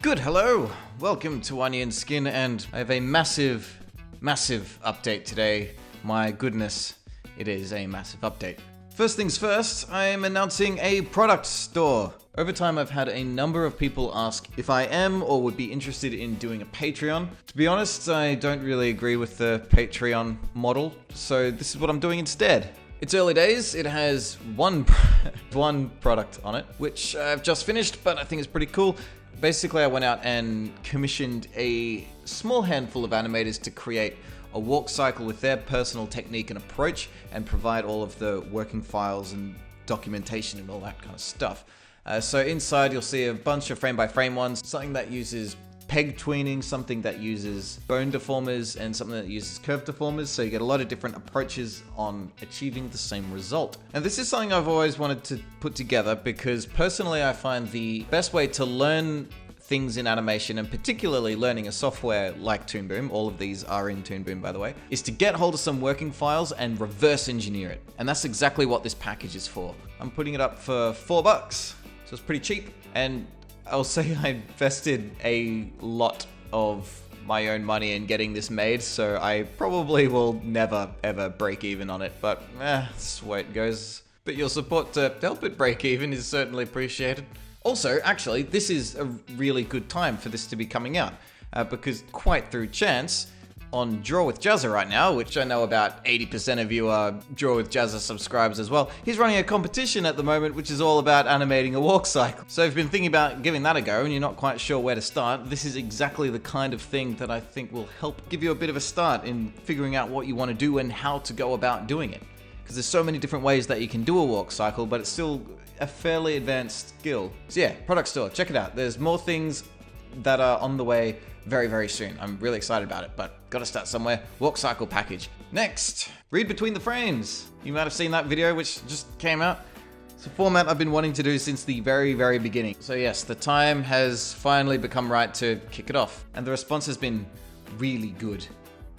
Good, hello! Welcome to Onion Skin, and I have a massive update today. My goodness, it is a massive update. First things first, I am announcing a product store. Over time, I've had a number of people ask if I am or would be interested in doing a Patreon. To be honest, I don't really agree with the Patreon model, so this is what I'm doing instead. It's early days, it has one product on it, which I've just finished, but I think it's pretty cool. Basically, I went out and commissioned a small handful of animators to create a walk cycle with their personal technique and approach and provide all of the working files and documentation and all that kind of stuff. So inside you'll see a bunch of frame-by-frame ones, something that uses peg tweening, something that uses bone deformers, and something that uses curve deformers, so you get a lot of different approaches on achieving the same result. And this is something I've always wanted to put together because personally I find the best way to learn things in animation, and particularly learning a software like Toon Boom, all of these are in Toon Boom by the way, is to get hold of some working files and reverse engineer it. And that's exactly what this package is for. I'm putting it up for $4, so it's pretty cheap, and I'll say I invested a lot of my own money in getting this made, so I probably will never ever break even on it, but that's the way it goes. But your support to help it break even is certainly appreciated. Also, actually, this is a really good time for this to be coming out, because quite through chance, on Draw with Jazza right now, which I know about 80% of you are Draw with Jazza subscribers as well, he's running a competition at the moment which is all about animating a walk cycle. So if you've been thinking about giving that a go and you're not quite sure where to start, this is exactly the kind of thing that I think will help give you a bit of a start in figuring out what you want to do and how to go about doing it. Because there's so many different ways that you can do a walk cycle, but it's still a fairly advanced skill. So yeah, product store, check it out. There's more things that are on the way very soon. I'm really excited about it, but gotta start somewhere. Walk cycle package. Next, read between the frames. You might have seen that video which just came out. It's a format I've been wanting to do since the very beginning. So yes, the time has finally become right to kick it off. And the response has been really good.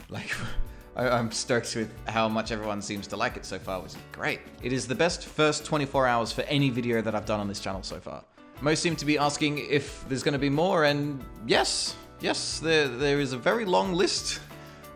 Like, I'm stoked with how much everyone seems to like it so far, which is great. It is the best first 24 hours for any video that I've done on this channel so far. Most seem to be asking if there's going to be more, and yes, there is a very long list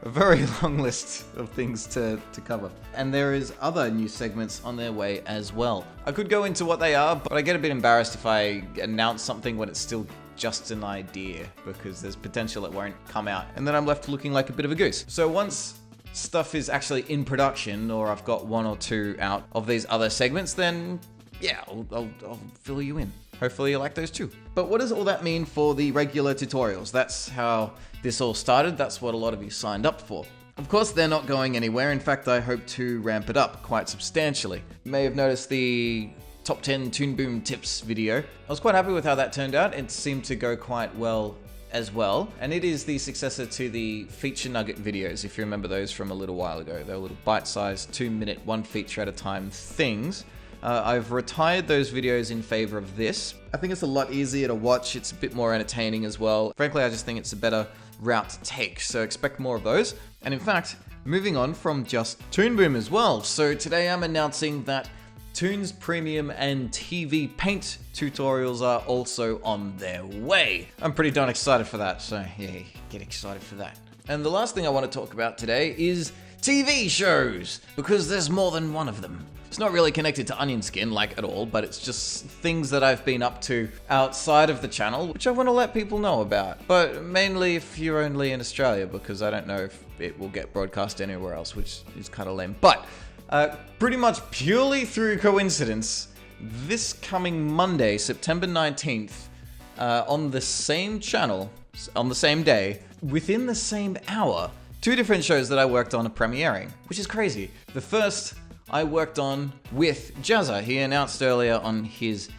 of things to cover. And there is other new segments on their way as well. I could go into what they are, but I get a bit embarrassed if I announce something when it's still just an idea, because there's potential it won't come out, and then I'm left looking like a bit of a goose. So once stuff is actually in production, or I've got one or two out of these other segments, then yeah, I'll fill you in. Hopefully you like those too. But what does all that mean for the regular tutorials? That's how this all started. That's what a lot of you signed up for. Of course, they're not going anywhere. In fact, I hope to ramp it up quite substantially. You may have noticed the top 10 Toon Boom tips video. I was quite happy with how that turned out. It seemed to go quite well as well. And it is the successor to the feature nugget videos, if you remember those from a little while ago. They were little bite-sized, 2-minute, one feature at a time things. I've retired those videos in favor of this. I think it's a lot easier to watch, it's a bit more entertaining as well. Frankly, I just think it's a better route to take, so expect more of those. And in fact, moving on from just Toon Boom as well. So today I'm announcing that Toon's Premium and TV Paint tutorials are also on their way. I'm pretty darn excited for that, so yeah, get excited for that. And the last thing I want to talk about today is TV shows, because there's more than one of them. It's not really connected to Onion Skin, like, at all, but it's just things that I've been up to outside of the channel, which I want to let people know about. But mainly if you're only in Australia, because I don't know if it will get broadcast anywhere else, which is kind of lame. But pretty much purely through coincidence, this coming Monday, September 19th, on the same channel, on the same day, within the same hour, two different shows that I worked on are premiering, which is crazy. The first I worked on with Jazza. He announced earlier on his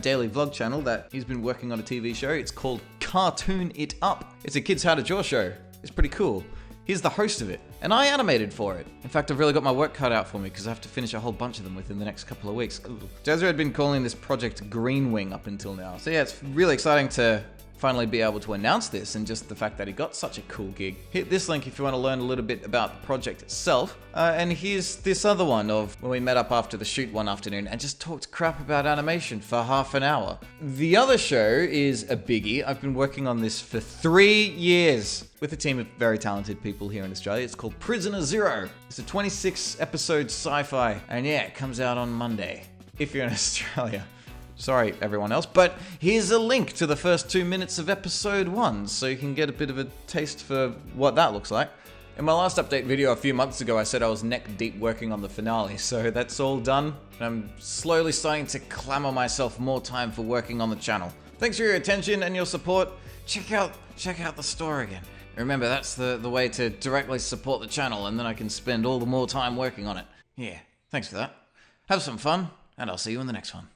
daily vlog channel that he's been working on a TV show. It's called Cartoon It Up. It's a kids how to draw show. It's pretty cool. He's the host of it, and I animated for it. In fact, I've really got my work cut out for me because I have to finish a whole bunch of them within the next couple of weeks. Jazza had been calling this project Green Wing up until now. So yeah, it's really exciting to finally be able to announce this, and just the fact that he got such a cool gig. Hit this link if you want to learn a little bit about the project itself. And here's this other one of when we met up after the shoot one afternoon and just talked crap about animation for half an hour. The other show is a biggie. I've been working on this for 3 years with a team of very talented people here in Australia. It's called Prisoner Zero. It's a 26-episode sci-fi, and yeah, it comes out on Monday if you're in Australia. Sorry, everyone else, but here's a link to the first 2 minutes of episode 1, so you can get a bit of a taste for what that looks like. In my last update video a few months ago, I said I was neck deep working on the finale, so that's all done. I'm slowly starting to clamor myself more time for working on the channel. Thanks for your attention and your support. Check out the store again. Remember, that's the way to directly support the channel, and then I can spend all the more time working on it. Yeah, thanks for that. Have some fun, and I'll see you in the next one.